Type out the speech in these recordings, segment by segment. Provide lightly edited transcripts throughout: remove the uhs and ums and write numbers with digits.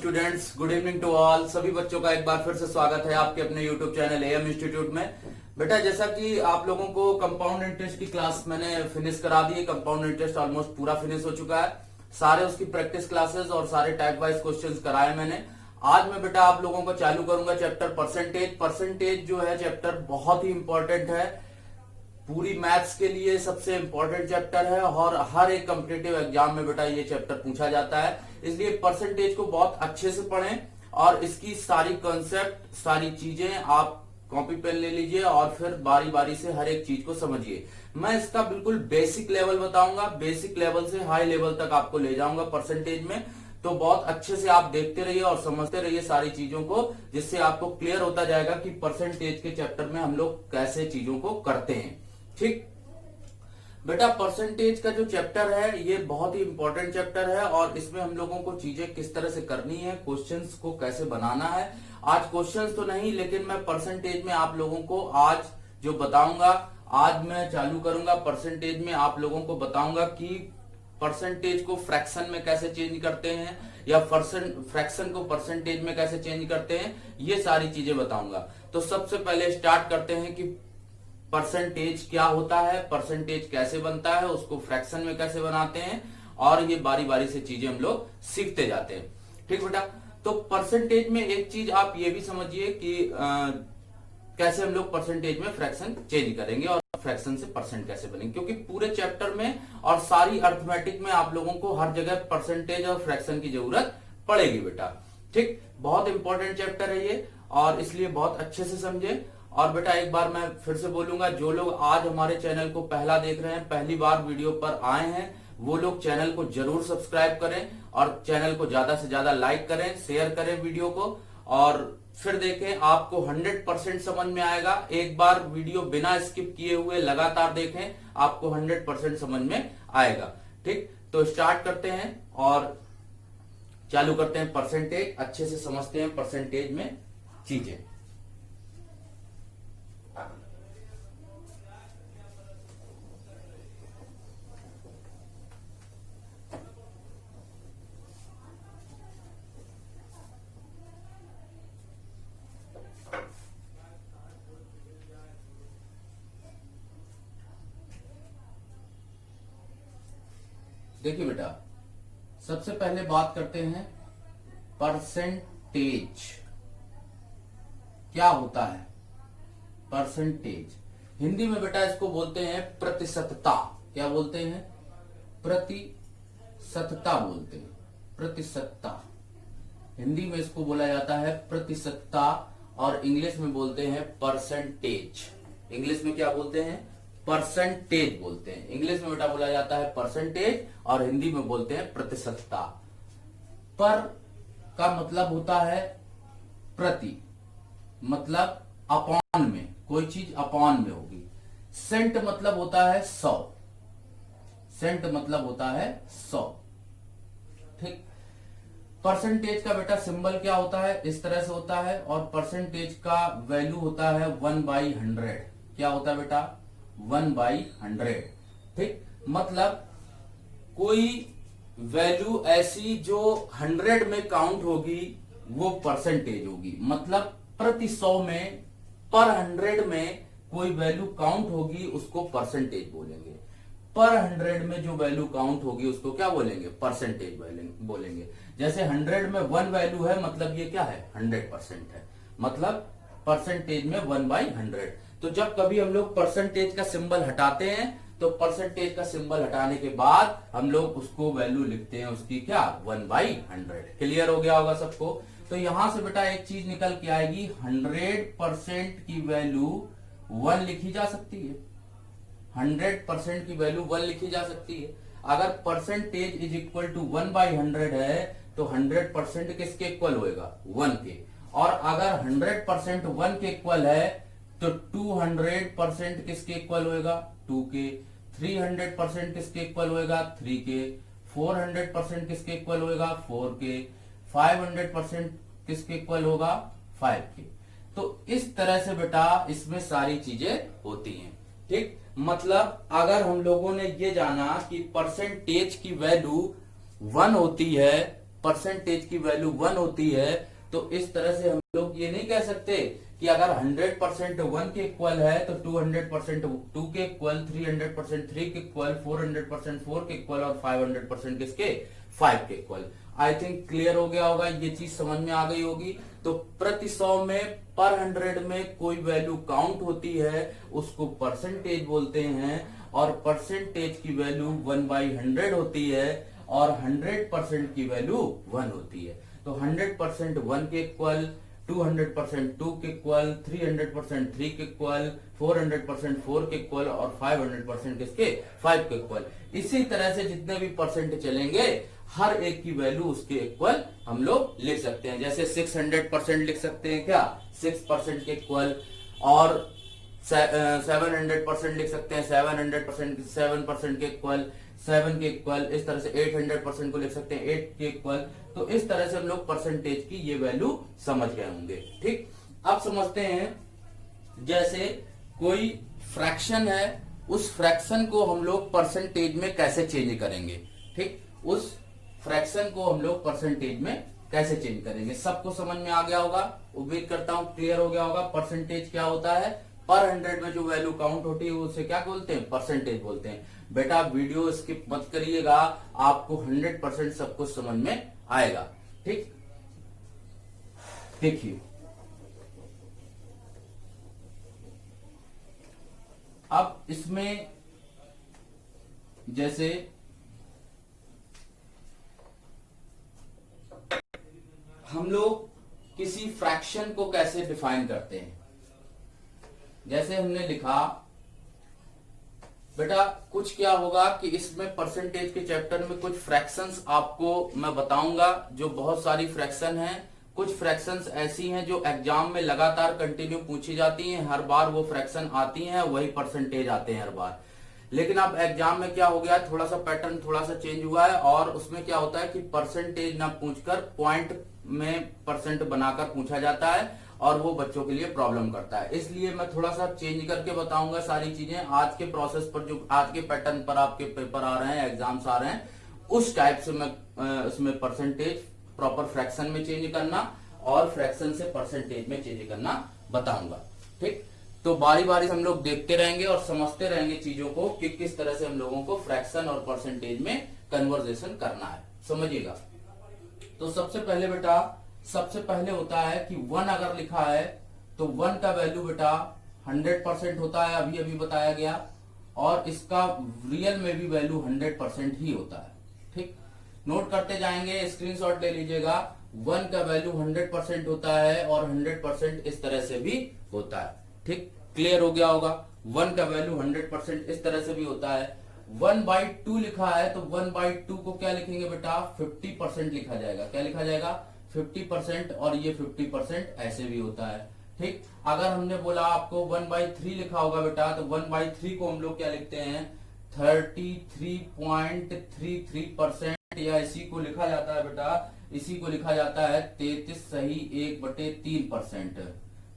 Students, good evening to all. सभी बच्चों का एक बार फिर से स्वागत है आपके अपने यूट्यूब चैनल एएम इंस्टीट्यूट में। बेटा, जैसा कि आप लोगों को कंपाउंड इंटरेस्ट की क्लास मैंने फिनिश करा दी है। कंपाउंड इंटरेस्ट ऑलमोस्ट पूरा फिनिश हो चुका है। सारे उसकी प्रैक्टिस क्लासेस और सारे टाइप वाइज क्वेश्चंस कराए मैंने। आज मैं बेटा आप लोगों को चालू करूंगा चैप्टर परसेंटेज। परसेंटेज जो है चैप्टर बहुत ही इंपॉर्टेंट है, पूरी मैथ्स के लिए सबसे इंपॉर्टेंट चैप्टर है और हर एक कॉम्पिटिटिव एग्जाम में बेटा ये चैप्टर पूछा जाता है। इसलिए परसेंटेज को बहुत अच्छे से पढ़ें और इसकी सारी कॉन्सेप्ट, सारी चीजें आप कॉपी पेन ले लीजिए और फिर बारी बारी से हर एक चीज को समझिए। मैं इसका बिल्कुल बेसिक लेवल बताऊंगा, बेसिक लेवल से हाई लेवल तक आपको ले जाऊंगा परसेंटेज में। तो बहुत अच्छे से आप देखते रहिए और समझते रहिए सारी चीजों को, जिससे आपको क्लियर होता जाएगा कि परसेंटेज के चैप्टर में हम लोग कैसे चीजों को करते हैं। ठीक बेटा, परसेंटेज का जो चैप्टर है ये बहुत ही इंपॉर्टेंट चैप्टर है और इसमें हम लोगों को चीजें किस तरह से करनी है, क्वेश्चंस को कैसे बनाना है। आज क्वेश्चंस तो नहीं, लेकिन मैं परसेंटेज में आप लोगों को आज जो बताऊंगा, आज मैं चालू करूंगा परसेंटेज में आप लोगों को बताऊंगा कि परसेंटेज को फ्रैक्शन में कैसे चेंज करते हैं या फ्रैक्शन को परसेंटेज में कैसे चेंज करते हैं, ये सारी चीजें बताऊंगा। तो सबसे पहले स्टार्ट करते हैं कि परसेंटेज क्या होता है, परसेंटेज कैसे बनता है, उसको फ्रैक्शन में कैसे बनाते हैं, और ये बारी बारी से चीजें हम लोग सीखते जाते हैं। ठीक बेटा, तो परसेंटेज में एक चीज आप ये भी समझिए कि कैसे हम लोग परसेंटेज में फ्रैक्शन चेंज करेंगे और फ्रैक्शन से परसेंट कैसे बनेंगे, क्योंकि पूरे चैप्टर में और सारी अर्थमेटिक में आप लोगों को हर जगह परसेंटेज और फ्रैक्शन की जरूरत पड़ेगी बेटा। ठीक, बहुत इंपॉर्टेंट चैप्टर है ये और इसलिए बहुत अच्छे से समझे। और बेटा एक बार मैं फिर से बोलूंगा, जो लोग आज हमारे चैनल को पहला देख रहे हैं, पहली बार वीडियो पर आए हैं, वो लोग चैनल को जरूर सब्सक्राइब करें और चैनल को ज्यादा से ज्यादा लाइक करें, शेयर करें वीडियो को और फिर देखें। आपको 100% समझ में आएगा। एक बार वीडियो बिना स्किप किए हुए लगातार देखें, आपको 100% समझ में आएगा। ठीक, तो स्टार्ट करते हैं और चालू करते हैं परसेंटेज। अच्छे से समझते हैं परसेंटेज में चीजें। देखिए बेटा, सबसे पहले बात करते हैं परसेंटेज क्या होता है। परसेंटेज हिंदी में बेटा इसको बोलते हैं प्रतिशतता। क्या बोलते हैं? प्रतिशतता बोलते हैं। प्रतिशतता हिंदी में इसको बोला जाता है प्रतिशतता और इंग्लिश में बोलते हैं परसेंटेज। इंग्लिश में क्या बोलते हैं? परसेंटेज बोलते हैं। इंग्लिश में बेटा बोला जाता है परसेंटेज और हिंदी में बोलते हैं प्रतिशतता। पर का मतलब होता है प्रति, मतलब अपॉन में, कोई चीज अपॉन में होगी। सेंट मतलब होता है 100। सेंट मतलब होता है 100। ठीक, परसेंटेज का बेटा सिंबल क्या होता है? इस तरह से होता है और परसेंटेज का वैल्यू होता है 1/100। क्या होता है बेटा? 1/100। ठीक, मतलब कोई वैल्यू ऐसी जो 100 में काउंट होगी वो परसेंटेज होगी। मतलब प्रति 100 में, पर 100 में कोई वैल्यू काउंट होगी उसको परसेंटेज बोलेंगे। पर 100 में जो वैल्यू काउंट होगी उसको क्या बोलेंगे? परसेंटेज बोलेंगे। जैसे 100 में 1 वैल्यू है, मतलब ये क्या है? 100% है। मतलब परसेंटेज में 1/100। तो जब कभी हम लोग परसेंटेज का सिंबल हटाते हैं तो परसेंटेज का सिंबल हटाने के बाद हम लोग उसको वैल्यू लिखते हैं उसकी क्या? 1/100। क्लियर हो गया होगा सबको? तो यहां से बेटा एक चीज निकल के आएगी, 100% की वैल्यू 1 लिखी जा सकती है। 100% की वैल्यू 1 लिखी जा सकती है। अगर परसेंटेज इज इक्वल टू 1/100 है तो 100% किसके इक्वल होएगा? 1 के। और अगर 100% 1 के इक्वल है तो 200% किसके इक्वल होएगा? 2 के। 300% किसके इक्वल होएगा? 3 के। 400% किसके इक्वल होएगा? 4 के। 500% किसके इक्वल होगा? 5 के। तो इस तरह से बेटा इसमें सारी चीजें होती हैं। ठीक, मतलब अगर हम लोगों ने ये जाना कि परसेंटेज की वैल्यू 1 होती है परसेंटेज की वैल्यू 1 होती है, तो इस तरह से हम लोग ये नहीं कह सकते कि अगर 100% 1 के इक्वल है तो 200% 2 के इक्वल, 300% 3 के इक्वल, 400% 4 के इक्वल और 500% किसके 5 के इक्वल। आई थिंक क्लियर हो गया होगा, ये चीज समझ में आ गई होगी। तो प्रति 100 में पर 100 में कोई वैल्यू काउंट होती है उसको परसेंटेज बोलते हैं, और परसेंटेज की वैल्यू 1/100 होती है और 100% की वैल्यू 1 होती है। तो 100% 1 के इक्वल, 200% 2 के इक्वल, 300% 3 के इक्वल, 400% 4 के इक्वल और 500% किसके 5 के इक्वल। इसी तरह से जितने भी परसेंट चलेंगे हर एक की वैल्यू उसके इक्वल हम लोग लिख सकते हैं। जैसे 600% लिख सकते हैं क्या, 6% के इक्वल, और 700% लिख सकते हैं 700% 7% के इक्वल, 7 के इक्वल। इस तरह से 800% को लिख सकते हैं 8 के इक्वल। तो इस तरह से हम लोग परसेंटेज की ये वैल्यू समझ गए होंगे। ठीक, अब समझते हैं जैसे कोई फ्रैक्शन है, उस फ्रैक्शन को हम लोग परसेंटेज में कैसे चेंज करेंगे। ठीक, उस फ्रैक्शन को हम लोग परसेंटेज में कैसे चेंज करेंगे, सबको समझ में आ गया होगा, उम्मीद करता हूं क्लियर हो गया होगा। परसेंटेज क्या होता है, पर 100 में जो वैल्यू काउंट होती है उसे क्या बोलते हैं, परसेंटेज बोलते हैं। बेटा वीडियो स्किप मत करिएगा, आपको 100% सब कुछ समझ में आएगा। ठीक, देखिए अब इसमें जैसे हम लोग किसी फ्रैक्शन को कैसे डिफाइन करते हैं, जैसे हमने लिखा बेटा कुछ क्या होगा कि इसमें परसेंटेज के चैप्टर में कुछ फ्रैक्शंस आपको मैं बताऊंगा, जो बहुत सारी फ्रैक्शन हैं। कुछ फ्रैक्शंस ऐसी हैं जो एग्जाम में लगातार कंटिन्यू पूछी जाती हैं, हर बार वो फ्रैक्शन आती हैं, वही परसेंटेज आते हैं हर बार। लेकिन अब एग्जाम में क्या हो गया, थोड़ा सा पैटर्न थोड़ा सा चेंज हुआ है, और उसमें क्या होता है कि परसेंटेज ना पूछकर पॉइंट में परसेंट बनाकर पूछा जाता है, और वो बच्चों के लिए प्रॉब्लम करता है। इसलिए मैं थोड़ा सा चेंज करके बताऊंगा सारी चीजें। आज के प्रोसेस पर, जो आज के पैटर्न पर आपके पेपर आ रहे हैं, एग्जाम्स आ रहे हैं, उस टाइप से मैं उसमें परसेंटेज प्रॉपर फ्रैक्शन में चेंज करना और फ्रैक्शन से परसेंटेज में चेंज करना बताऊंगा। ठीक, तो बारी बारी हम लोग देखते रहेंगे और समझते रहेंगे चीजों को कि किस तरह से हम लोगों को फ्रैक्शन और परसेंटेज में कन्वर्जेशन करना है, समझिएगा। तो सबसे पहले बेटा, सबसे पहले होता है कि 1 अगर लिखा है तो 1 का वैल्यू बेटा 100% होता है, अभी अभी बताया गया, और इसका रियल में भी वैल्यू 100% ही होता है। ठीक, नोट करते जाएंगे, स्क्रीनशॉट ले लीजिएगा। 1 का वैल्यू 100% होता है और 100% इस तरह से भी होता है। ठीक, क्लियर हो गया होगा। 1 का वैल्यू 100% इस तरह से भी होता है। 1/2 लिखा है तो 1/2 को क्या लिखेंगे बेटा, 50% लिखा जाएगा। क्या लिखा जाएगा, 50%, और ये 50% ऐसे भी होता है। ठीक, अगर हमने बोला आपको 1/3 लिखा होगा बेटा, तो 1/3 को हम लोग क्या लिखते हैं, 33.33%, या इसी को लिखा जाता है बेटा, इसी को लिखा जाता है 33 सही 1/3%,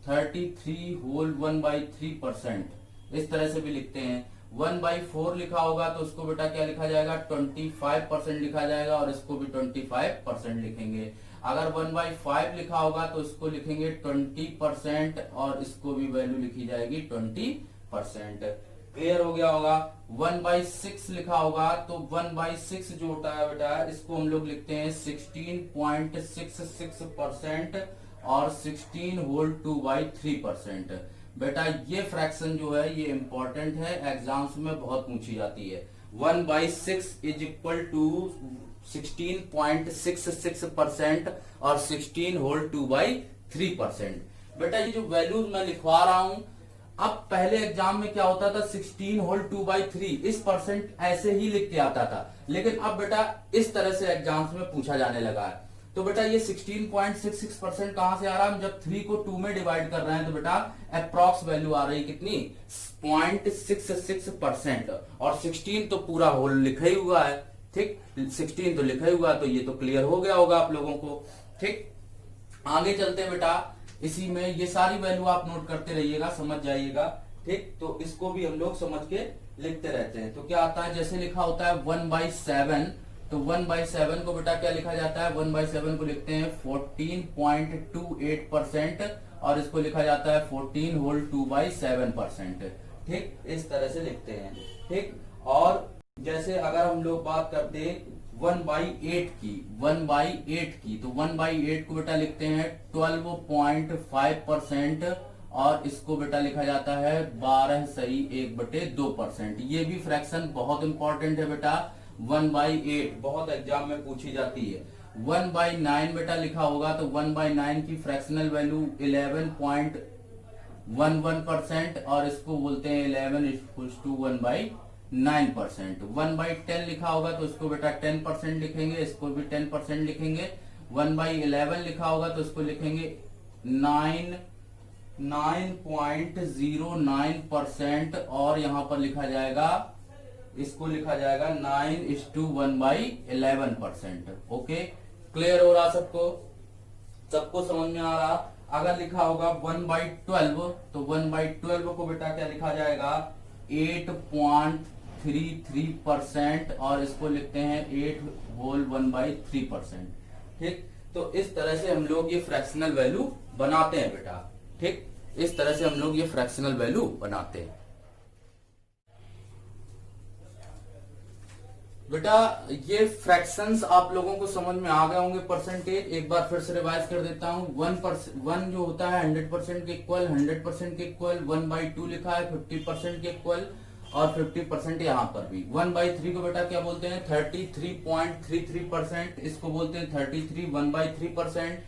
33 होल 1/3%, इस तरह से भी लिखते हैं। 1/4 लिखा होगा तो उसको बेटा क्या लिखा जाएगा, 25% लिखा जाएगा, और इसको भी 25% लिखेंगे। अगर 1/5 लिखा होगा तो इसको लिखेंगे 20%, और इसको भी वैल्यू लिखी जाएगी 20%। क्लियर हो गया होगा। 1/6 लिखा होगा तो 1/6 जो होता है बेटा, इसको हम लोग लिखते हैं 16.66%, और 16 होल 2/3%। बेटा ये फ्रैक्शन जो है ये इंपॉर्टेंट है, एग्जाम्स में बहुत पूछी जाती है। 1/6 इज इक्वल टू 16.66% और 16 होल 2/3%। बेटा ये जो वैल्यूज मैं लिखवा रहा हूं, अब पहले एग्जाम में क्या होता था, 16 होल 2/3 इस परसेंट ऐसे ही लिख के आता था, लेकिन अब बेटा इस तरह से एग्जाम्स में पूछा जाने लगा है। तो बेटा ये 16.66% कहां से आ रहा है, हम जब 3 को 2 में डिवाइड कर रहे हैं तो बेटा अप्रॉक्स वैल्यू आ रही है कितनी, 0.66%, और 16 तो पूरा होल लिखा ही हुआ है। ठीक, 16 तो लिखा ही हुआ, तो ये तो क्लियर हो गया होगा आप लोगों को। ठीक, आगे चलते हैं बेटा, इसी में ये सारी वैल्यू आप नोट करते रहिएगा, समझ जाइएगा। ठीक, तो इसको भी हम लोग समझ के लिखते रहते हैं। तो क्या आता है, जैसे लिखा होता है 1/7, तो 1/7 को बेटा क्या लिखा जाता है, 1/7 को लिखते हैं 14.28% और इसको लिखा जाता है 14 होल 2/7%। ठीक, इस तरह से लिखते हैं। ठीक, और जैसे अगर हम लोग बात करते 1/8 की, 1/8 की, तो 1/8 को बेटा लिखते हैं 12.5% और इसको बेटा लिखा जाता है 12/1/2%। ये भी फ्रैक्शन बहुत इंपॉर्टेंट है बेटा। 1/8 बहुत एग्जाम में पूछी जाती है। 1/9 बेटा लिखा होगा तो 1/9 की फ्रैक्शनल वैल्यू 11.11% और इसको बोलते हैं 11:1/9%। 1/10 लिखा होगा तो इसको बेटा 10% लिखेंगे, इसको भी 10% लिखेंगे। 1/11 लिखा होगा तो इसको लिखेंगे 9.09% और यहां पर लिखा जाएगा, इसको लिखा जाएगा 9:1/11%। ओके, क्लियर हो रहा सबको, सबको समझ में आ रहा। अगर लिखा होगा 1/12 तो 1/12 को बेटा क्या लिखा जाएगा 8.33% और इसको लिखते हैं 8 होल 1/3%। ठीक, तो इस तरह से हम लोग ये फ्रैक्शनल वैल्यू बनाते हैं बेटा। ठीक, इस तरह से हम लोग ये फ्रैक्शनल वैल्यू बनाते हैं बेटा। ये फ्रैक्शंस आप लोगों को समझ में आ गए होंगे। परसेंटेज एक बार फिर से रिवाइज कर देता हूं। 1 जो होता है 100% के इक्वल, 100% के इक्वल, 1/2 लिखा है 50% के इक्वल और 50% यहाँ पर भी। 1/3 को बेटा क्या बोलते हैं 33.33%, इसको बोलते हैं 33 1/3%।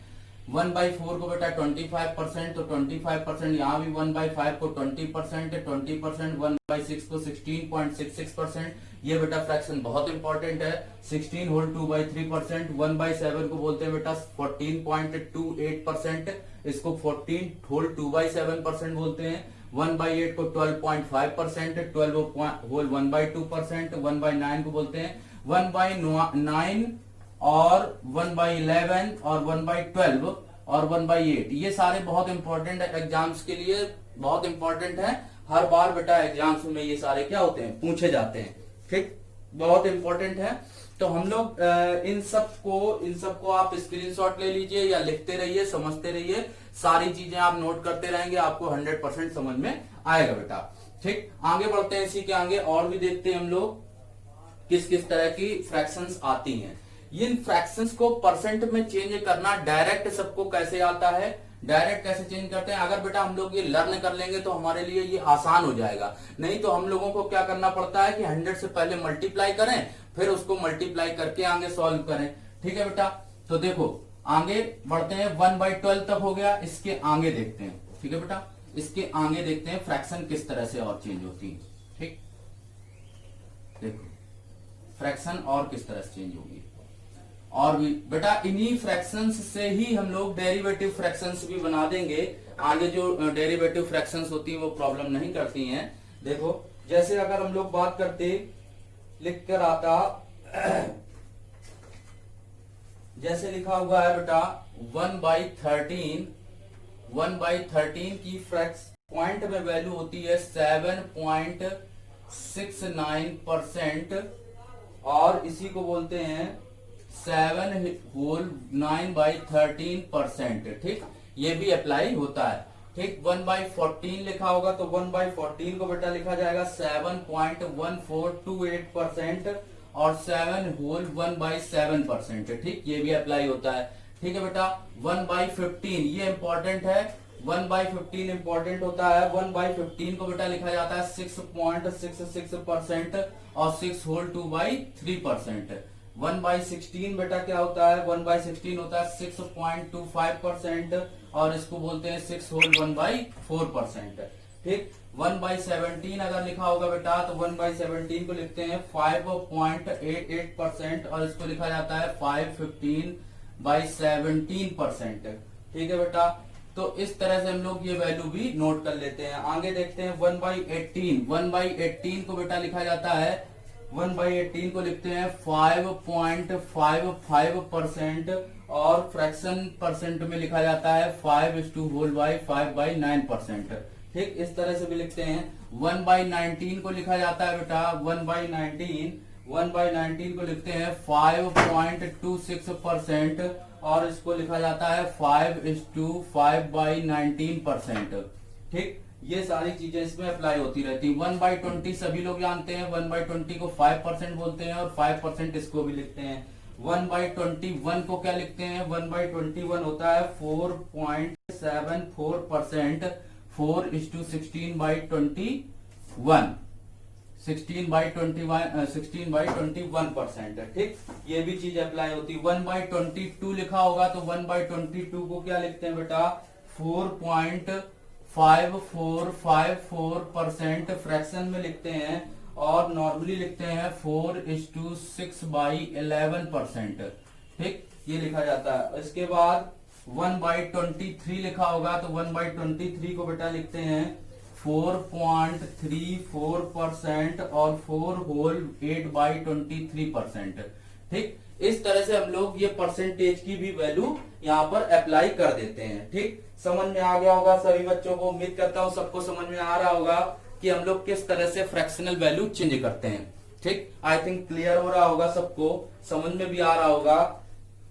1/4 को बेटा 25%, तो 25% यहाँ भी 1/5 को 20%, 20%, 1/6 को 16.66%। ये बेटा फ्रैक्शन बहुत इंपॉर्टेंट है। 16 होल 2/3%। 1/7 को बोलते हैं बेटा 14.28%, इसको 14 होल 2/7% बोलते हैं। 1/8 को 12.5%, 12 होल 1/2%। 1/9 को बोलते हैं 1/9 और 1/11 और 1/12 और 1/8। ये सारे बहुत इंपॉर्टेंट एग्जाम्स के लिए बहुत इंपॉर्टेंट है। हर बार बेटा एग्जाम्स में ये सारे क्या होते हैं, पूछे जाते हैं। ठीक, बहुत इंपॉर्टेंट है। तो हम लोग इन सबको आप स्क्रीनशॉट ले लीजिए या लिखते रहिए, समझते रहिए। सारी चीजें आप नोट करते रहेंगे, आपको 100% समझ में आएगा बेटा। ठीक, आगे बढ़ते हैं। इसी के आगे और भी देखते हैं हम लोग किस किस तरह की फ्रैक्शंस आती हैं। इन फ्रैक्शंस को परसेंट में चेंज करना डायरेक्ट सबको कैसे आता है, डायरेक्ट कैसे चेंज करते हैं। अगर बेटा हम लोग ये लर्न कर लेंगे तो हमारे लिए ये आसान हो जाएगा। नहीं तो हम लोगों को क्या करना पड़ता है कि 100 से पहले मल्टीप्लाई करें, फिर उसको मल्टीप्लाई करके आगे सॉल्व करें। ठीक है बेटा, तो देखो आगे बढ़ते हैं। 1/12 तक हो गया, इसके आगे देखते हैं। ठीक है बेटा, इसके आगे देखते हैं फ्रैक्शन किस तरह से और चेंज होती है। ठीक, देखो फ्रैक्शन और किस तरह से चेंज होगी। और भी बेटा इन्हीं फ्रैक्शंस से ही हम लोग डेरिवेटिव फ्रैक्शंस भी बना देंगे। आगे जो डेरिवेटिव फ्रैक्शंस होती हैं वो प्रॉब्लम नहीं करती हैं। देखो जैसे अगर हम लोग बात करते, लिख कर आता जैसे लिखा हुआ है बेटा 1/13 की फ्रैक्स पॉइंट में वैल्यू होती है 7.69% और इसी को बोलते हैं 7 होल 9/13%। ठीक, ये भी अप्लाई होता है। ठीक, 1/14 लिखा होगा तो 1/14 को बेटा लिखा जाएगा 7.1428% और 7 होल 1/7%। ठीक, ये भी अप्लाई होता है। ठीक है बेटा, 1/15 ये इंपॉर्टेंट है। 1/15 इंपॉर्टेंट होता है। 1/15 को बेटा लिखा जाता है 6.66% और 6 होल 2/3%। 1/16 बेटा क्या होता है, 1/16 होता है 6.25% और इसको बोलते हैं 6 होल 1/4%। ठीक, 1/17 अगर लिखा होगा बेटा तो 1/17 को लिखते हैं 5.88% और इसको लिखा जाता है 515/17%। ठीक है बेटा, तो इस तरह से हम लोग ये वैल्यू भी नोट कर लेते हैं। आगे देखते हैं 1/18। 1/18 को बेटा लिखा जाता है 1/18 को लिखते हैं 5.55% और फ्रैक्शन परसेंट में लिखा जाता है 5/5/9%। ठीक, इस तरह से भी लिखते हैं। 1/19 को लिखा जाता है बेटा 1/19 1/19 को लिखते हैं 5.26% और इसको लिखा जाता है 5:5/19%। ठीक, ये सारी चीजें इसमें अप्लाई होती रहती है। 1/20 सभी लोग जानते हैं, 1/20 को 5% बोलते हैं और 5% इसको भी लिखते हैं। 1/21 को क्या लिखते हैं? 1/21 होता है 4.74%, 4:16/21, 16/21% है। ठीक, ये भी चीज अप्लाई होती है। 1/22 लिखा होगा तो 1/22 को क्या लिखते हैं बेटा? 4.5454% फ्रैक्शन में लिखते हैं और नॉर्मली लिखते हैं 4:6/11%। ठीक, ये लिखा जाता है। इसके बाद 1/23 लिखा होगा तो 1/23 को बेटा लिखते हैं 4.34% और 4/8/23%। ठीक, इस तरह से हम लोग ये परसेंटेज की भी वैल्यू यहाँ पर अप्लाई कर देते हैं। ठीक, समझ में आ गया होगा सभी बच्चों को? उम्मीद करता हूँ सबको समझ में आ रहा होगा कि हम लोग किस तरह से फ्रैक्शनल वैल्यू चेंज करते हैं। ठीक, आई थिंक क्लियर हो रहा होगा सबको, समझ में भी आ रहा होगा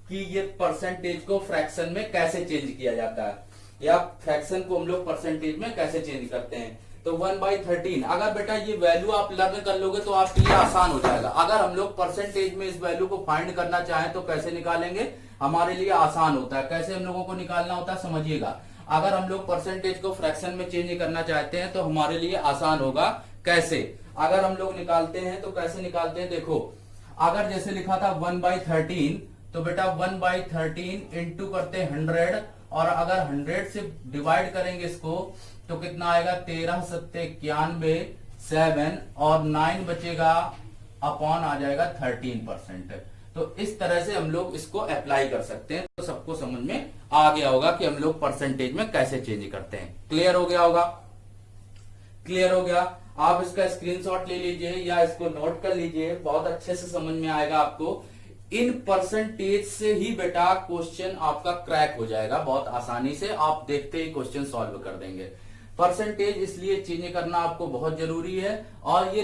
कि ये परसेंटेज को फ्रैक्शन में कैसे चेंज किया जाता है या फ्रैक्शन को हम लोग परसेंटेज में कैसे चेंज करते हैं। तो 1/13 अगर बेटा ये वैल्यू आप लर्न कर लोगे तो आपके लिए आसान हो जाएगा। अगर हम लोग परसेंटेज में इस वैल्यू को फाइंड करना चाहें तो कैसे निकालेंगे? हमारे लिए आसान होता है। कैसे हम लोगों को निकालना होता है समझिएगा। अगर हम लोग परसेंटेज को फ्रैक्शन में चेंज करना चाहते हैं तो हमारे लिए आसान होगा। कैसे अगर हम लोग निकालते हैं तो कैसे निकालते हैं? देखो, अगर जैसे लिखा था 1/13 तो बेटा 1/13 इंटू करते 100 और अगर 100 से डिवाइड करेंगे इसको तो कितना आएगा? 13 7 91 7 और 9 बचेगा अपॉन आ जाएगा 13%। तो इस तरह से हम लोग इसको अप्लाई कर सकते हैं। तो सबको समझ में आ गया होगा कि हम लोग परसेंटेज में कैसे चेंज करते हैं। क्लियर हो गया होगा? क्लियर हो गया? आप इसका स्क्रीनशॉट ले लीजिए या इसको नोट कर लीजिए, बहुत अच्छे से समझ में आएगा आपको। इन परसेंटेज से ही बेटा क्वेश्चन आपका क्रैक हो जाएगा बहुत आसानी से। आप देखते ही क्वेश्चन सॉल्व कर देंगे। परसेंटेज इसलिए चेंज करना आपको बहुत जरूरी है और ये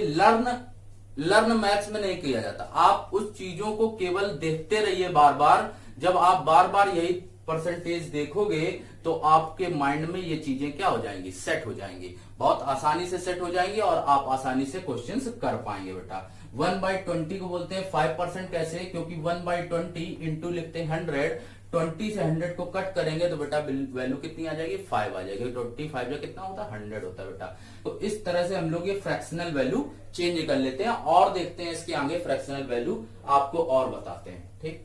लर्न मैथ्स में नहीं किया जाता। आप उस चीजों को केवल देखते रहिए बार बार। जब आप बार बार यही परसेंटेज देखोगे तो आपके माइंड में ये चीजें क्या हो जाएंगी? सेट हो जाएंगी, बहुत आसानी से सेट हो जाएंगी और आप आसानी से क्वेश्चंस कर पाएंगे बेटा। 1/20 को बोलते हैं 5%। कैसे? क्योंकि 1/20 इंटू लिखते हैं 100, 20 से 100 को कट करेंगे तो बेटा वैल्यू कितनी आ जाएगी? 5 आ जाएगी। 25 जो कितना होता है? 100 होता है बेटा। तो इस तरह से हम लोग ये फ्रैक्शनल वैल्यू चेंज कर लेते हैं और देखते हैं इसके आगे फ्रैक्शनल वैल्यू आपको और बताते हैं। ठीक,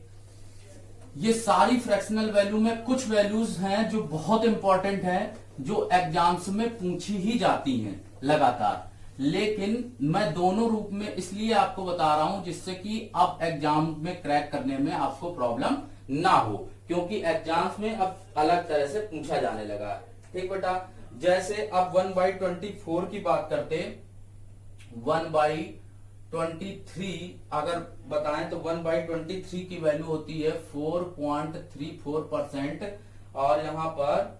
ये सारी फ्रैक्शनल वैल्यू में कुछ वैल्यूज हैं जो बहुत इंपॉर्टेंट हैं, जो एग्जाम्स में पूछी ही जाती हैं लगातार। लेकिन मैं दोनों रूप में इसलिए आपको बता रहा हूं जिससे कि अब एग्जाम में क्रैक करने में आपको प्रॉब्लम ना हो, क्योंकि एग्जाम्स में अब अलग तरह से पूछा जाने लगा है। ठीक बेटा, जैसे अब 1/24 की बात करते, 1/23 अगर बताएं तो 1/23 की वैल्यू होती है 4.34% और यहां पर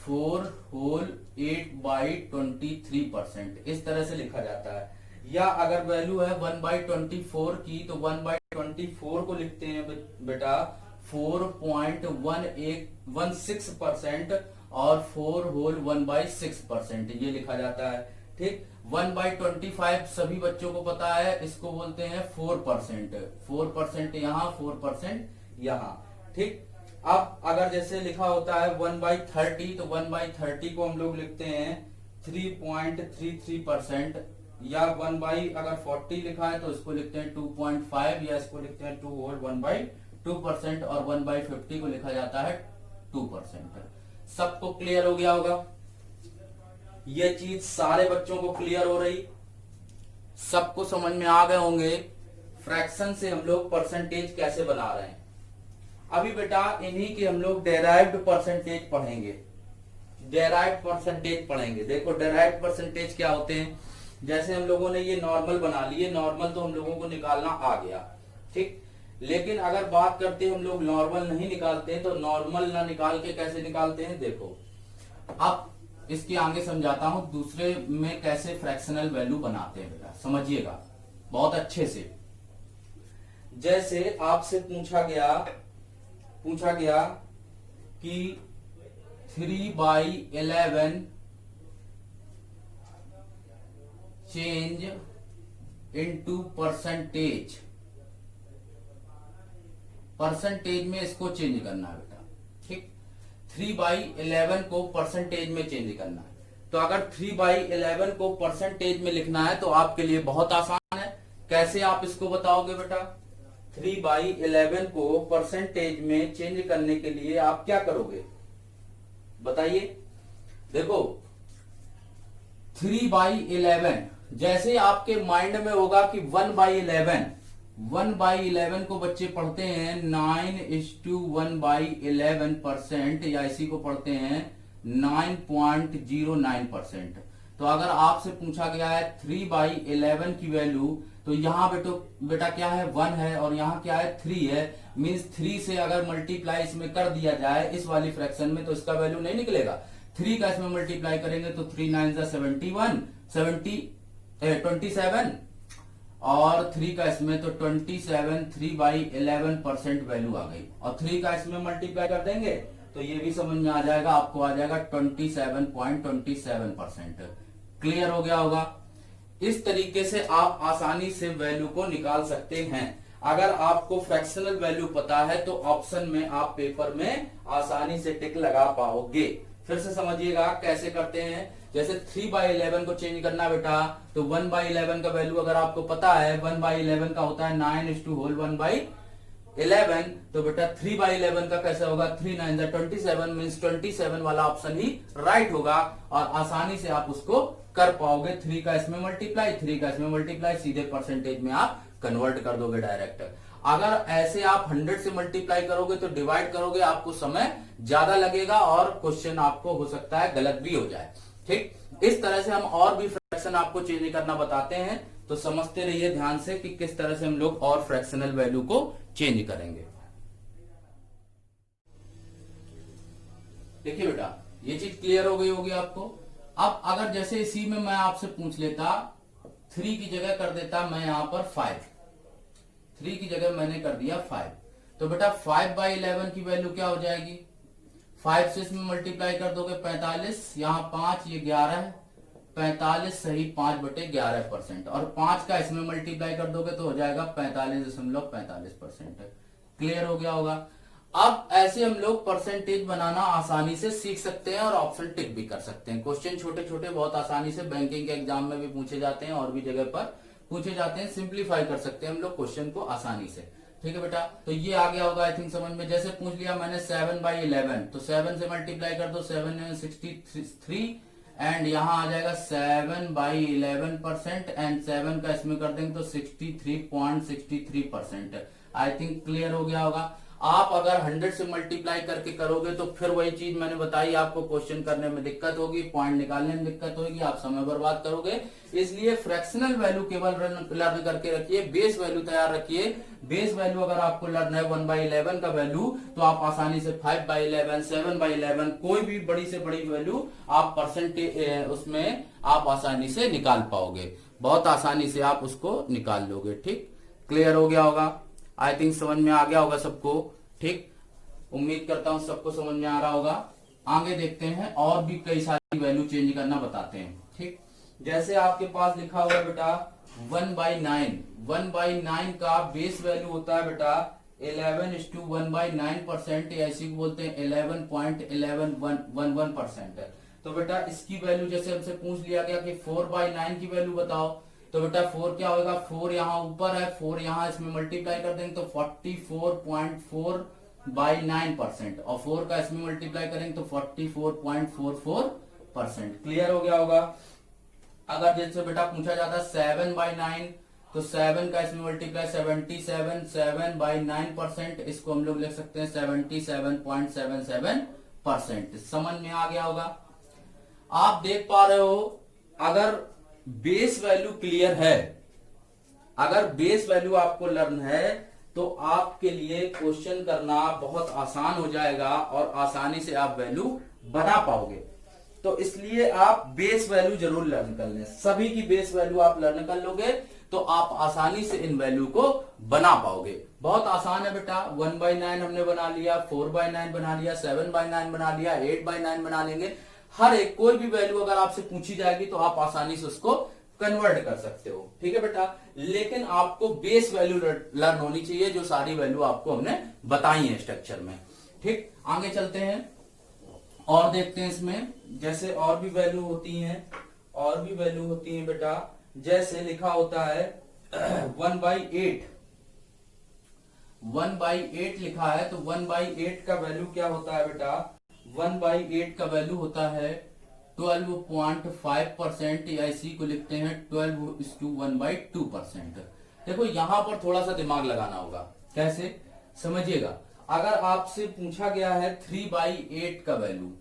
4/8/23%। इस तरह से लिखा जाता है। या अगर वैल्यू है 1/24 की तो 1/24 को लिखते हैं बेटा 4.16% और 4/1/6% ये लिखा जाता है। ठीक, 1/25 सभी बच्चों को पता है, इसको बोलते हैं 4%। 4% यहाँ, 4% यहाँ। ठीक, अब अगर जैसे लिखा होता है 1/30 तो 1/30 को हम लोग लिखते हैं 3.33% या 1/40 लिखा है तो इसको लिखते हैं 2.5 या इसको लिखते हैं 2/1/2% और 1/50 को लिखा जाता है 2%। सबको क्लियर हो गया होगा? ये चीज सारे बच्चों को क्लियर हो रही, सबको समझ में आ गए होंगे फ्रैक्शन से हम लोग परसेंटेज कैसे बना रहे हैं। अभी बेटा इन्हीं के हम लोग डेराइव्ड परसेंटेज पढ़ेंगे। डेराइव्ड परसेंटेज पढ़ेंगे। देखो डेराइव्ड परसेंटेज क्या होते हैं। जैसे हम लोगों ने ये नॉर्मल बना लिए, नॉर्मल तो हम लोगों को निकालना आ गया। ठीक, लेकिन अगर बात करते हैं हम लोग नॉर्मल नहीं निकालते तो नॉर्मल ना निकाल के कैसे निकालते हैं? देखो अब इसके आगे समझाता हूं दूसरे में कैसे फ्रैक्शनल वैल्यू बनाते हैं बेटा, समझिएगा। बहुत अच्छे से। जैसे आपसे पूछा गया कि 3/11 चेंज इनटू परसेंटेज में इसको चेंज करना है बेटा, ठीक। 3/11 को परसेंटेज में चेंज करना है। तो अगर 3/11 को परसेंटेज में लिखना है तो आपके लिए बहुत आसान है। कैसे आप इसको बताओगे बेटा? 3/11 को परसेंटेज में चेंज करने के लिए आप क्या करोगे बताइए। देखो 3/11 जैसे आपके माइंड में होगा कि 1/11 को बच्चे पढ़ते हैं 9:1/11%, या इसी को पढ़ते हैं 9.09%। तो अगर आपसे पूछा गया है 3/11 की वैल्यू, तो यहाँ बेटा क्या है 1 है और यहाँ क्या है 3 है। मींस 3 से अगर मल्टीप्लाई इसमें कर दिया जाए इस वाली फ्रैक्शन में तो इसका वैल्यू नहीं निकलेगा। 3 का इसमें मल्टीप्लाई करेंगे तो 3 9 27 और 3 का इसमें तो 27, 3/11% वैल्यू आ गई। और 3 का इसमें मल्टीप्लाई कर देंगे तो ये भी समझ में आ जाएगा, आपको आ जाएगा 27.27%। क्लियर हो गया होगा। इस तरीके से आप आसानी से वैल्यू को निकाल सकते हैं। अगर आपको फ्रैक्शनल वैल्यू पता है तो ऑप्शन में आप पेपर में आसानी से टिक लगा पाओगे। फिर से समझिएगा कैसे करते हैं। जैसे 3/11 को चेंज करना बेटा, तो 1/11 का वैल्यू अगर आपको पता है 1/11 का होता है 9:1/11, तो बेटा 3/11 का कैसे होगा 3 9 27 मीन्स 27 वाला ऑप्शन ही राइट होगा और आसानी से आप उसको कर पाओगे। 3 का इसमें मल्टीप्लाई, 3 का इसमें मल्टीप्लाई, सीधे परसेंटेज में आप कन्वर्ट कर दोगे डायरेक्ट। अगर ऐसे आप 100 से मल्टीप्लाई करोगे तो डिवाइड करोगे, आपको समय ज्यादा लगेगा और क्वेश्चन आपको हो सकता है गलत भी हो जाए, ठीक। इस तरह से हम और भी फ्रैक्शन आपको चेंज करना बताते हैं, तो समझते रहिए ध्यान से कि किस तरह से हम लोग और फ्रैक्शनल वैल्यू को चेंज करेंगे। देखिए बेटा ये चीज क्लियर हो गई होगी आपको। अब अगर जैसे इसी में मैं आपसे पूछ लेता 3 की जगह कर देता मैं यहां पर 5, 3 की जगह मैंने कर दिया 5, तो बेटा 5/11 की वैल्यू क्या हो जाएगी? 5 से इसमें मल्टीप्लाई कर दोगे 45, यहाँ 5 ये 11 है, 45 सही 5/11%, और 5 का इसमें मल्टीप्लाई कर दोगे तो हो जाएगा 45.45%। क्लियर हो गया होगा। अब ऐसे हम लोग परसेंटेज बनाना आसानी से सीख सकते हैं और ऑप्शन टिक भी कर सकते हैं। क्वेश्चन छोटे छोटे बहुत आसानी से बैंकिंग के एग्जाम में भी पूछे जाते हैं और भी जगह पर पूछे जाते हैं। सिंप्लीफाई कर सकते हैं हम लोग क्वेश्चन को आसानी से, ठीक है बेटा। तो ये आ गया होगा आई थिंक समझ में। जैसे पूछ लिया मैंने 7/11, तो 7 से मल्टीप्लाई कर दो, 7 में 63 एंड यहाँ आ जाएगा 7/11% एंड 7 का इसमें कर देंगे तो 63.63%। आई थिंक क्लियर हो गया होगा। आप अगर 100 से मल्टीप्लाई करके करोगे तो फिर वही चीज मैंने बताई, आपको क्वेश्चन करने में दिक्कत होगी, पॉइंट निकालने में दिक्कत होगी, आप समय बर्बाद करोगे। इसलिए फ्रैक्शनल वैल्यू केवल लर्न करके रखिए, बेस वैल्यू तैयार रखिए। बेस वैल्यू अगर आपको लर्न है 1/11 का वैल्यू, तो आप आसानी से 5/11, 7/11 कोई भी बड़ी से बड़ी वैल्यू आप परसेंटेज उसमें आप आसानी से निकाल पाओगे। बहुत आसानी से आप उसको निकाल लोगे, ठीक। क्लियर हो गया होगा। आई थिंक समझ में आ गया होगा सबको, ठीक। उम्मीद करता हूं सबको समझ में आ रहा होगा। आगे देखते हैं और भी कई सारी वैल्यू चेंज करना बताते हैं, ठीक। जैसे आपके पास लिखा हुआ है बेटा 1/9, 1/9 का बेस वैल्यू होता है बेटा 11:1/9%, या इसी को बोलते हैं 11.1111%। तो बेटा इसकी वैल्यू जैसे हमसे पूछ लिया गया कि 4/9 की वैल्यू बताओ, तो बेटा 4 क्या होगा, 4 यहाँ ऊपर है, 4 यहाँ इसमें मल्टीप्लाई कर देंगे तो 44.4/9%, और 4 का इसमें मल्टीप्लाई करेंगे तो 44.44%। क्लियर हो गया होगा। अगर जैसे बेटा पूछा जाता है 7/9, तो 7 का इसमें मल्टीप्लाई 77, 7/9%, इसको हम लोग लिख सकते हैं 77.77%। समझ में आ गया होगा। आप देख पा रहे हो, अगर बेस वैल्यू क्लियर है, अगर बेस वैल्यू आपको लर्न है तो आपके लिए क्वेश्चन करना बहुत आसान हो जाएगा और आसानी से आप वैल्यू बना पाओगे। तो इसलिए आप बेस वैल्यू जरूर लर्न कर लें। सभी की बेस वैल्यू आप लर्न कर लोगे तो आप आसानी से इन वैल्यू को बना पाओगे। बहुत आसान है बेटा, 1/9 हमने बना लिया, 4/9 बना लिया, 7/9 बना लिया, 8/9 बना लेंगे। हर एक कोई भी वैल्यू अगर आपसे पूछी जाएगी तो आप आसानी से उसको कन्वर्ट कर सकते हो। ठीक है बेटा, लेकिन आपको बेस वैल्यू लर्न होनी चाहिए, जो सारी वैल्यू आपको हमने बताई है स्ट्रक्चर में। ठीक, आगे चलते हैं और देखते हैं इसमें जैसे और भी वैल्यू होती हैं, और भी वैल्यू होती हैं बेटा। जैसे लिखा होता है 1/8, 1/8 लिखा है, तो 1/8 का वैल्यू क्या होता है बेटा? 1/8 का वैल्यू होता है 12.5%, या इसी को लिखते हैं 12:1/2%। देखो यहां पर थोड़ा सा दिमाग लगाना होगा। कैसे, समझिएगा। अगर आपसे पूछा गया है 3/8 का वैल्यू,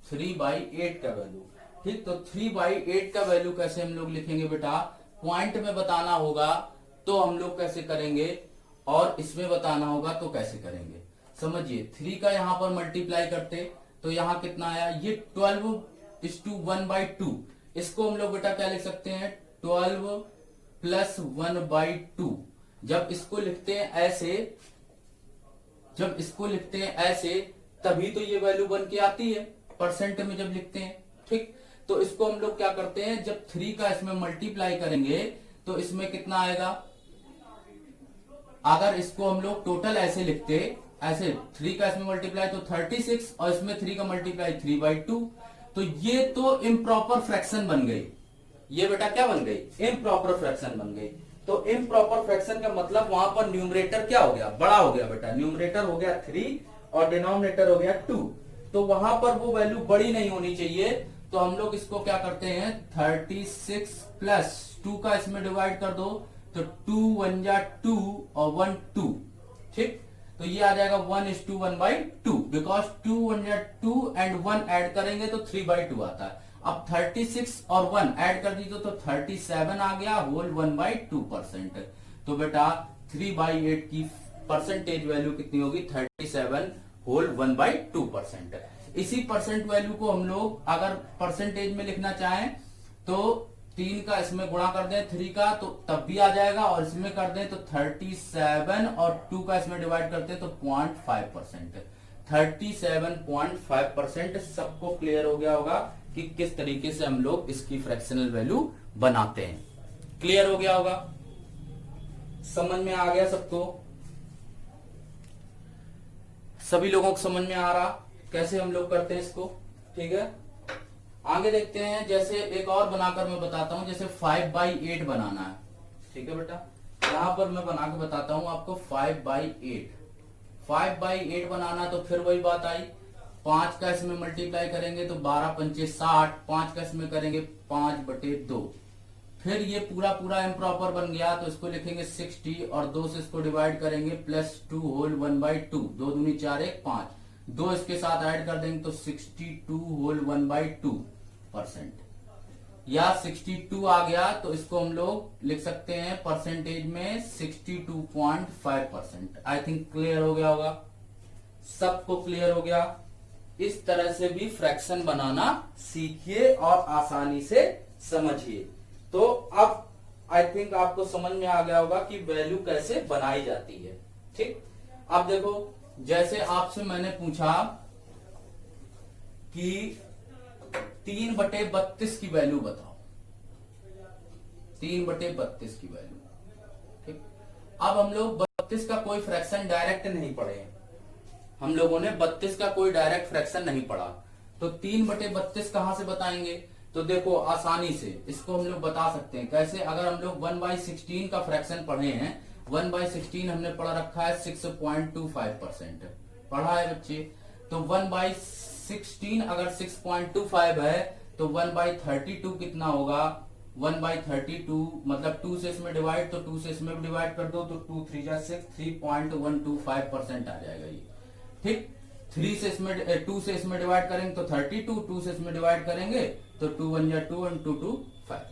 3/8 का वैल्यू, ठीक, तो 3/8 का वैल्यू कैसे हम लोग लिखेंगे बेटा? पॉइंट में बताना होगा तो हम लोग कैसे करेंगे, और इसमें बताना होगा तो कैसे करेंगे। समझिए, 3 का यहां पर मल्टीप्लाई करते तो यहां कितना आया? ये 12:1/2। इसको हम लोग बेटा क्या लिख सकते हैं? 12 + 1/2। जब इसको लिखते हैं ऐसे, जब इसको लिखते हैं ऐसे, तभी तो ये वैल्यू बन के आती है परसेंट में जब लिखते हैं। ठीक, तो इसको हम लोग क्या करते हैं, जब 3 का इसमें मल्टीप्लाई करेंगे तो इसमें कितना आएगा? अगर इसको हम लोग टोटल ऐसे लिखते, ऐसे 3 का इसमें मल्टीप्लाई तो 36, और इसमें 3 का मल्टीप्लाई 3/2, तो ये तो इम्प्रॉपर फ्रैक्शन बन गई। ये बेटा क्या बन गई? इम्प्रॉपर फ्रैक्शन बन गई। तो इम्प्रॉपर फ्रैक्शन का मतलब वहां पर न्यूमरेटर क्या हो गया? बड़ा हो गया बेटा। न्यूमरेटर हो गया 3 और डिनोमिनेटर हो गया 2, तो वहां पर वो वैल्यू बड़ी नहीं होनी चाहिए। तो हम लोग इसको क्या करते हैं, 36 + 2 का इसमें डिवाइड कर दो, तो 2 1 जा 2 और 1 2। ठीक, तो ये आ जाएगा 1:1/2, बिकॉज 2 1 जा 2 एंड 1 ऐड करेंगे तो 3/2 आता है। अब 36 और 1 ऐड कर दीजिए तो 37 आ गया, होल 1/2%। तो बेटा 3/8 की परसेंटेज वैल्यू कितनी होगी? 37 होल 1/2%। इसी परसेंट वैल्यू को हम लोग अगर परसेंटेज में लिखना चाहें तो 3 का इसमें गुणा कर दें 3 का, तो तब भी आ जाएगा, और इसमें कर दें तो 37 और 2 का इसमें डिवाइड करते हैं तो 0.5%। 37.5%। सबको क्लियर हो गया होगा कि किस तरीके से हम लोग इसकी फ्रैक्शनल वैल्यू बनाते हैं। क्लियर हो गया होगा, समझ में आ गया सबको? सभी लोगों को समझ में आ रहा कैसे हम लोग करते हैं इसको? ठीक है, आगे देखते हैं। जैसे एक और बनाकर मैं बताता हूं, जैसे 5/8 बनाना है। ठीक है बेटा, यहां पर मैं बना के बताता हूं आपको 5/8। 5/8 बनाना, तो फिर वही बात आई, 5 का इसमें मल्टीप्लाई करेंगे तो 12 पंचे 60, 5 का इसमें करेंगे 5/2। फिर ये पूरा पूरा इम्प्रॉपर बन गया तो इसको लिखेंगे 60 और 2 से इसको डिवाइड करेंगे +2 होल 1/2। 2 दूनी 4 1 5, 2 इसके साथ ऐड कर देंगे तो 62 होल 1/2%, या 62 आ गया तो इसको हम लोग लिख सकते हैं परसेंटेज में 62.5%। आई थिंक क्लियर हो गया होगा, सबको क्लियर हो गया? इस तरह से भी फ्रैक्शन बनाना सीखिए और आसानी से समझिए। तो अब आई थिंक आपको समझ में आ गया होगा कि वैल्यू कैसे बनाई जाती है। ठीक, अब देखो, जैसे आपसे मैंने पूछा कि 3/32 की वैल्यू बताओ, 3/32 की वैल्यू। ठीक, अब हम लोग 32 का कोई फ्रैक्शन डायरेक्ट नहीं पढ़े हैं, हम लोगों ने 32 का कोई डायरेक्ट फ्रैक्शन नहीं पढ़ा, तो 3/32 कहां से बताएंगे? तो देखो आसानी से इसको हम लोग बता सकते हैं। कैसे? अगर हम लोग 1/16 का फ्रैक्शन पढ़े हैं, 1/16 हमने पढ़ा रखा है 6.25%, पढ़ा है बच्चे। तो 1/16 अगर 6.25 है तो 1/32 कितना होगा? 1/32 मतलब 2 से इसमें डिवाइड, तो 2 से इसमें भी डिवाइड कर दो तो 2 3 जा 6, 3.125% आ जाएगा ये। ठीक, 3 से इसमें 2 से इसमें डिवाइड करेंगे तो 32, 2 से इसमें डिवाइड करेंगे तो 2 1 जा 2 and 2 2 5,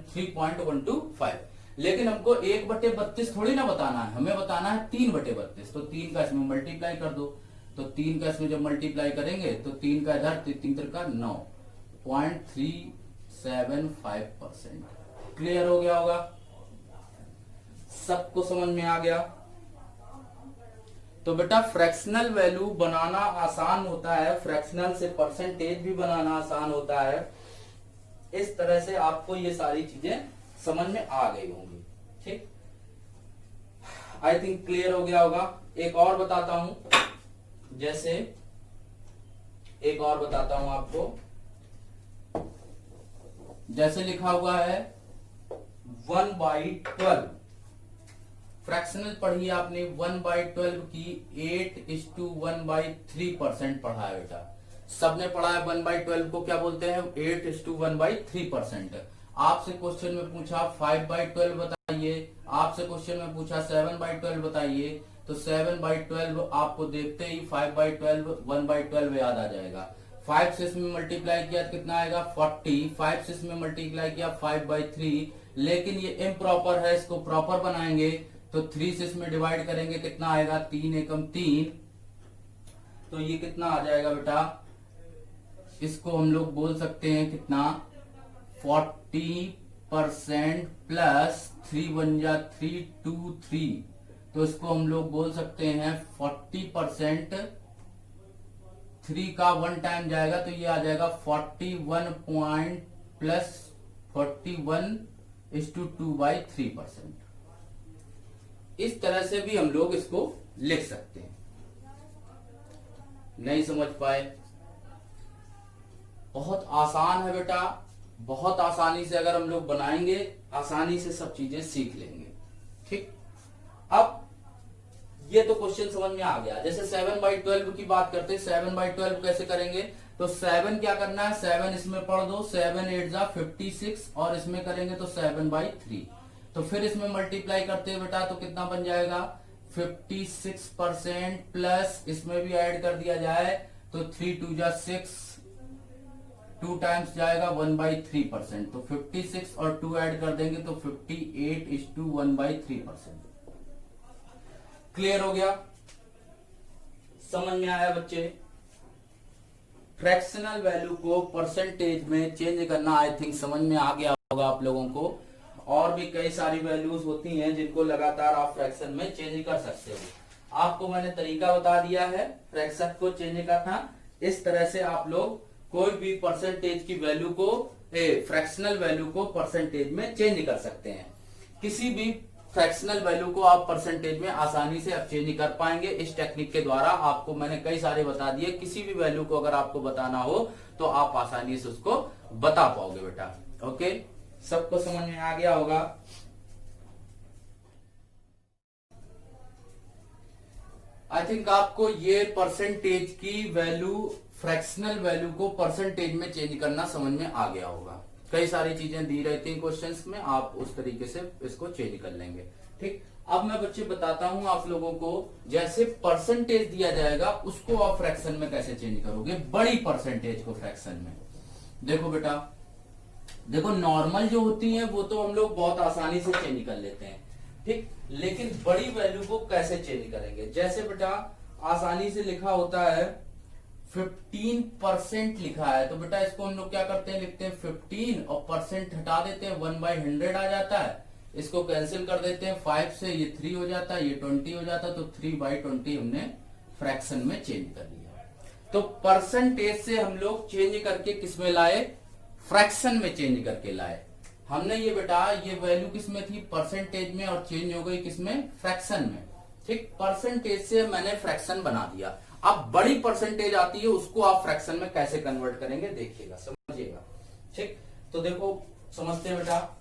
3.125। लेकिन हमको 1/32 थोड़ी ना बताना है, हमें बताना है 3/32। तो 3 का इसमें मल्टीप्लाई कर दो, तो 3 का इसमें जब मल्टीप्लाई करेंगे तो 3 का इधर 3 का 9, 0.375%। क्लियर हो गया होगा, सबको समझ में आ गया। तो बेटा फ्रैक्शनल वैल्यू बनाना आसान होता है, फ्रैक्शनल से परसेंटेज भी बनाना आसान होता है। इस तरह से आपको ये सारी चीजें समझ में आ गई होंगी। ठीक, आई थिंक क्लियर हो गया होगा। एक और बताता हूं, जैसे एक और बताता हूं आपको, जैसे लिखा हुआ है 1/12। फ्रैक्शनल पढ़ी आपने, 1/12 की 8:1/3% पढ़ा है बेटा, सबने पढ़ा है। 1/12 को क्या बोलते हैं, 8:1/3%। आपसे क्वेश्चन में पूछा 5/12 बताइए, आपसे क्वेश्चन में पूछा 7/12 बताइए, तो 7/12 आपको देखते ही 5/12 1/12 याद आ जाएगा। 5 से इसमें मल्टीप्लाई किया तो कितना आएगा 40, 5 से इसमें मल्टीप्लाई किया 5/3, लेकिन ये इम्प्रॉपर है, इसको प्रॉपर बनाएंगे तो 3 से इसमें डिवाइड करेंगे, कितना आएगा 3 एकम 3, तो ये कितना आ जाएगा बेटा, इसको हम लोग बोल सकते हैं कितना 40% प्लस 3 1 जा 3 2 3, तो इसको हम लोग बोल सकते हैं 40%, 3 का 1 टाइम जाएगा तो ये आ जाएगा 41 पॉइंट प्लस 41:2/3%। इस तरह से भी हम लोग इसको लिख सकते हैं। नहीं समझ पाए, बहुत आसान है बेटा, बहुत आसानी से अगर हम लोग बनाएंगे, आसानी से सब चीजें सीख लेंगे। ठीक, अब ये तो क्वेश्चन समझ में आ गया। जैसे 7/12 की बात करते हैं, 7/12 कैसे करेंगे, तो 7 क्या करना है, 7 इसमें पढ़ दो, 7 8 जा 56, और इसमें करेंगे तो 7/3, तो फिर इसमें मल्टीप्लाई करते हैं बेटा, तो कितना बन जाएगा 56% प्लस इसमें भी ऐड कर दिया जाए तो 3 2 जा 6, 2 टाइम्स जाएगा 1/3%, तो 56 और 2 ऐड कर देंगे तो 58:1/3%। क्लियर हो गया, समझ में आया बच्चे। फ्रैक्शनल वैल्यू को परसेंटेज में चेंज करना आई थिंक समझ में आ गया होगा आप लोगों को। और भी कई सारी वैल्यूज होती हैं जिनको लगातार आप फ्रैक्शन में चेंज कर सकते हो। आपको मैंने तरीका बता दिया है फ्रैक्शन को चेंज करना। इस तरह से आप लोग कोई भी परसेंटेज की वैल्यू को, फ्रैक्शनल वैल्यू को परसेंटेज में चेंज कर सकते हैं। किसी भी फ्रैक्शनल वैल्यू को आप परसेंटेज में आसानी से अब चेंज कर पाएंगे इस टेक्निक के द्वारा। आपको मैंने कई सारे बता दिए, किसी भी वैल्यू को अगर आपको बताना हो तो आप आसानी से उसको बता पाओगे बेटा। ओके, सबको समझ में आ गया होगा। आई थिंक आपको ये परसेंटेज की वैल्यू, फ्रैक्शनल वैल्यू को परसेंटेज में चेंज करना समझ में आ गया होगा। कई सारी चीजें दी रहती हैं क्वेश्चंस में, आप उस तरीके से इसको चेंज कर लेंगे। ठीक, अब मैं बच्चे बताता हूं आप लोगों को, जैसे परसेंटेज दिया जाएगा उसको आप फ्रैक्शन में कैसे चेंज करोगे, बड़ी परसेंटेज को फ्रैक्शन में। देखो बेटा, देखो नॉर्मल जो होती है वो तो हम लोग बहुत आसानी से चेंज कर लेते हैं, ठीक, लेकिन बड़ी वैल्यू को कैसे चेंज करेंगे। जैसे बेटा आसानी से लिखा होता है 15% लिखा है, तो बेटा इसको हम लोग क्या करते हैं, लिखते हैं 15 और परसेंट हटा देते हैं, 1/100 आ जाता है। इसको कैंसिल कर देते हैं, 5 से ये 3 हो जाता है, ये 20 हो जाता है, तो 3/20 हमने फ्रैक्शन में चेंज कर लिया। तो परसेंटेज से हम लोग चेंज करके किसमें लाए, फ्रैक्शन में चेंज करके लाए हमने। ये बेटा ये वैल्यू किसमें थी, परसेंटेज में, और चेंज हो गई किसमें, फ्रैक्शन में। ठीक, परसेंटेज से मैंने फ्रैक्शन बना दिया। अब बड़ी परसेंटेज आती है, उसको आप फ्रैक्शन में कैसे कन्वर्ट करेंगे देखिएगा, समझिएगा। ठीक, तो देखो समझते हैं बेटा,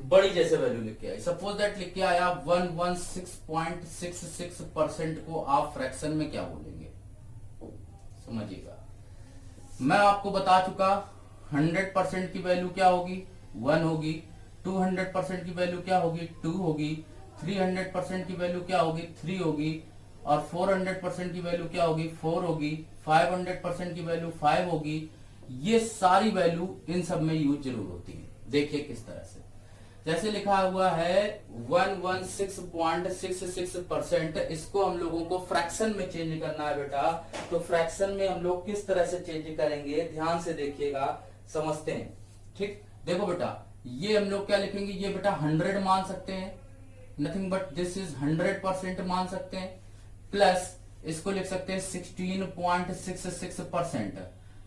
बड़ी जैसे वैल्यू लिख के आए, सपोज दैट लिख के आया 116.66% को आप फ्रैक्शन में क्या बोलेंगे, समझिएगा। मैं आपको बता चुका 100% की वैल्यू क्या होगी, 1 होगी। 200% की वैल्यू क्या होगी, 2 होगी। 300% की वैल्यू क्या होगी, 3 होगी। और 400% की वैल्यू क्या होगी, 4 होगी। 500% की वैल्यू 5 होगी। ये सारी वैल्यू इन सब में यूज जरूर होती है। देखिए किस तरह से, जैसे लिखा हुआ है 116.66%, इसको हम लोगों को फ्रैक्शन में चेंज करना है बेटा। तो फ्रैक्शन में हम लोग किस तरह से चेंज करेंगे, ध्यान से देखिएगा, समझते हैं। ठीक, देखो बेटा, ये हम लोग क्या लिखेंगे, ये बेटा 100 मान सकते हैं, नथिंग बट दिस इज 100% मान सकते हैं, प्लस इसको लिख सकते हैं 16.66%।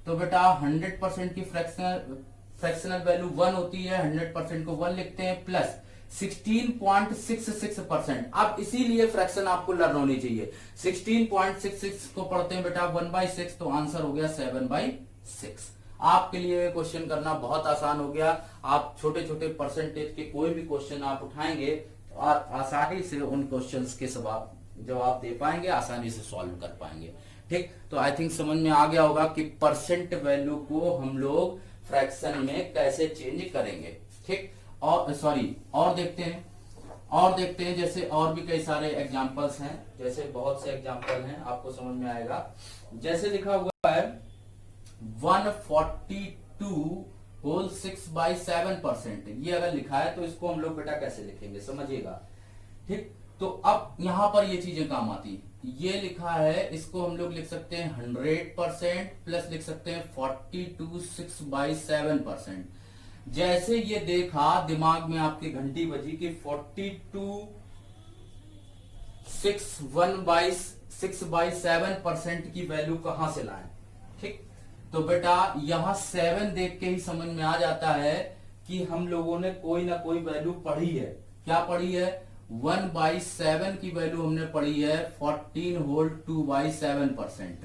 तो बेटा 100% की फ्रैक्शनल वैल्यू 1 होती है, 100% को 1 लिखते हैं, प्लस 16.66%। अब इसीलिए फ्रैक्शन आपको लर्न होनी चाहिए। 16.66 को पढ़ते हैं बेटा 1/6, तो आंसर हो गया 7/6। आपके लिए क्वेश्चन करना बहुत आसान हो गया। आप छोटे छोटे परसेंटेज के कोई भी क्वेश्चन आप उठाएंगे और आसानी से उन क्वेश्चंस के जवाब दे पाएंगे, आसानी से सॉल्व कर पाएंगे। ठीक, तो आई थिंक समझ में आ गया होगा कि परसेंट वैल्यू को हम लोग फ्रैक्शन में कैसे चेंज करेंगे। ठीक, और सॉरी, और देखते हैं जैसे और भी कई सारे एग्जांपल्स हैं, जैसे बहुत से एग्जांपल हैं, आपको समझ में आएगा। जैसे लिखा हुआ है 142 होल 6/7%, ये अगर लिखा है तो इसको हम लोग बेटा कैसे लिखेंगे, समझिएगा। ठीक, तो अब यहां पर ये चीजें काम आती है। ये लिखा है, इसको हम लोग लिख सकते हैं 100% प्लस लिख सकते हैं 42 6/7%। जैसे ये देखा, दिमाग में आपकी घंटी बजी कि 42 6/7% की वैल्यू कहां से लाएं। ठीक, तो बेटा यहां 7 देख के ही समझ में आ जाता है कि हम लोगों ने कोई ना कोई वैल्यू पढ़ी है। क्या पढ़ी है, 1/7 की वैल्यू हमने पढ़ी है 14 होल 2/7%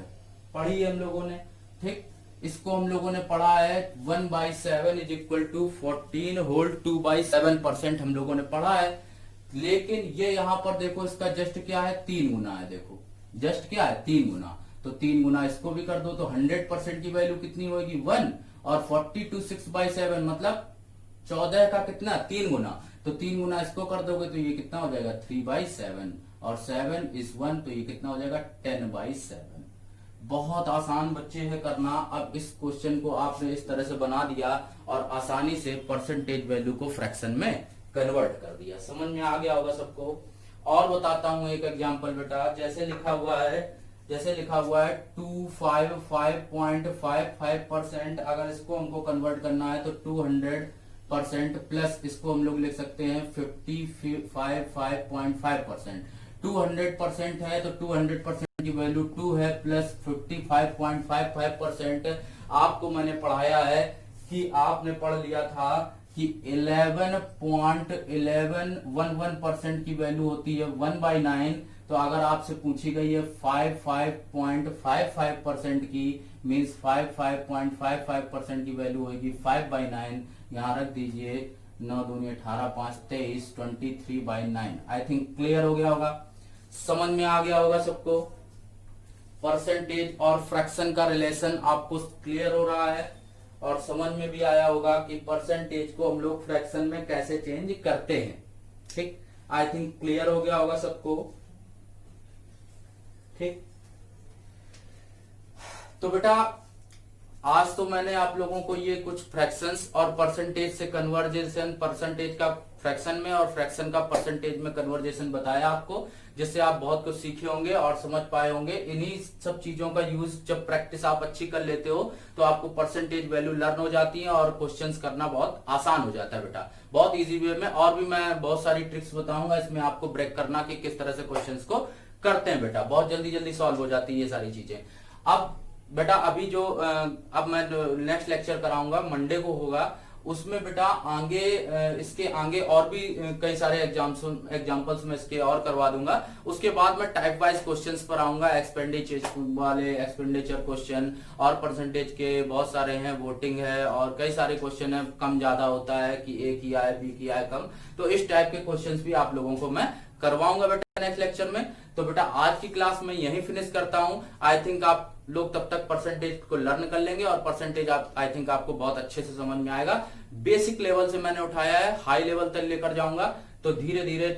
पढ़ी है हम लोगों ने। ठीक, इसको हम लोगों ने पढ़ा है 1/7 इज इक्वल टू 14 होल 2/7% हम लोगों ने पढ़ा है। लेकिन ये यहां पर देखो, इसका जस्ट क्या है, 3 गुना है। देखो जस्ट क्या है, 3 गुना। तो 3 गुना इसको भी कर दो, तो 100% की वैल्यू कितनी होगी, 1, और 42 6/7 मतलब 14 का कितना, 3 गुना। तो 3 गुना इसको कर दोगे तो ये कितना हो जाएगा, 3/7, और 7 is 1, तो ये कितना हो जाएगा, 10/7। बहुत आसान बच्चे है करना। अब इस क्वेश्चन को आपने इस तरह से बना दिया और आसानी से परसेंटेज वैल्यू को फ्रैक्शन में कन्वर्ट कर दिया। समझ में आ गया होगा सबको। और बताता हूं एक एग्जांपल बेटा। जैसे लिखा हुआ है 255.55%, अगर इसको हमको कन्वर्ट करना है तो 200% प्लस इसको हम लोग लिख सकते हैं 55.5%। 200% है तो 200% की वैल्यू 2 है, प्लस 55.55%। आपको मैंने पढ़ाया है कि आपने पढ़ लिया था कि 11.1111% की वैल्यू होती है 1/9। तो अगर आपसे पूछी गई है 55.55% की, मीन्स 55.55% की वैल्यू होगी 5/9। यहां रख दीजिए, 9 दूनी 18, 5 23, 23/9। आई थिंक क्लियर हो गया होगा, समझ में आ गया होगा सबको। परसेंटेज और फ्रैक्शन का रिलेशन आपको क्लियर हो रहा है और समझ में भी आया होगा कि परसेंटेज को हम लोग फ्रैक्शन में कैसे चेंज करते हैं। ठीक, आई थिंक क्लियर हो गया होगा सबको। ठीक, तो बेटा आज तो मैंने आप लोगों को ये कुछ फ्रैक्शंस और परसेंटेज से कन्वर्जेशन, परसेंटेज का फ्रैक्शन में और फ्रैक्शन का परसेंटेज में कन्वर्जेशन बताया आपको, जिससे आप बहुत कुछ सीखे होंगे और समझ पाए होंगे। इन्हीं सब चीजों का यूज जब प्रैक्टिस आप अच्छी कर लेते हो तो आपको परसेंटेज वैल्यू लर्न हो जाती है और क्वेश्चंस करना बहुत आसान हो जाता है बेटा, बहुत इजी वे में। और भी मैं बहुत सारी ट्रिक्स बताऊंगा इसमें आपको ब्रेक करना कि किस तरह से क्वेश्चंस को करते हैं बेटा, बहुत जल्दी जल्दी सॉल्व हो जाती है ये सारी चीजें। अब बेटा अभी जो अब मैं नेक्स्ट लेक्चर कराऊंगा मंडे को होगा, उसमें बेटा आगे इसके आगे और भी कई सारे एग्जाम्पल्स में इसके और करवा दूंगा। उसके बाद मैं टाइप वाइज क्वेश्चंस पर आऊंगा, एक्सपेंडिचर क्वेश्चन और परसेंटेज के बहुत सारे हैं, वोटिंग है और कई सारे क्वेश्चन है, कम ज्यादा होता है कि ए किया है बी किया है कम, तो इस टाइप के क्वेश्चंस भी आप लोगों को मैं करवाऊंगा बेटा नेक्स्ट लेक्चर में। तो बेटा आज की क्लास में यही फिनिश करता हूं। आई थिंक आप लोग तब तक परसेंटेज को लर्न कर लेंगे और परसेंटेज आई थिंक आपको बहुत अच्छे से समझ में आएगा। बेसिक लेवल से मैंने उठाया है, हाई लेवल तक लेकर जाऊंगा तो धीरे धीरे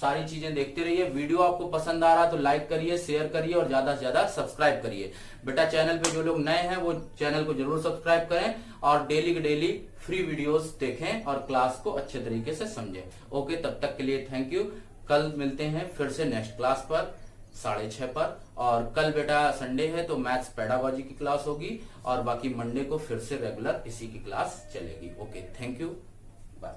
सारी चीजें देखते रहिए। वीडियो आपको पसंद आ रहा है तो लाइक करिए, शेयर करिए और ज्यादा से ज्यादा सब्सक्राइब करिए। बेटा चैनल पे जो लोग नए हैं वो चैनल को जरूर सब्सक्राइब करें और डेली के डेली फ्री वीडियोस देखें और क्लास को अच्छे तरीके से समझें। ओके, तब तक के लिए थैंक यू। कल मिलते हैं फिर से नेक्स्ट क्लास पर 6:30 पर। और कल बेटा संडे है तो मैथ्स पेडागोजी की क्लास होगी और बाकी मंडे को फिर से रेगुलर इसी की क्लास चलेगी। Okay, thank you, bye.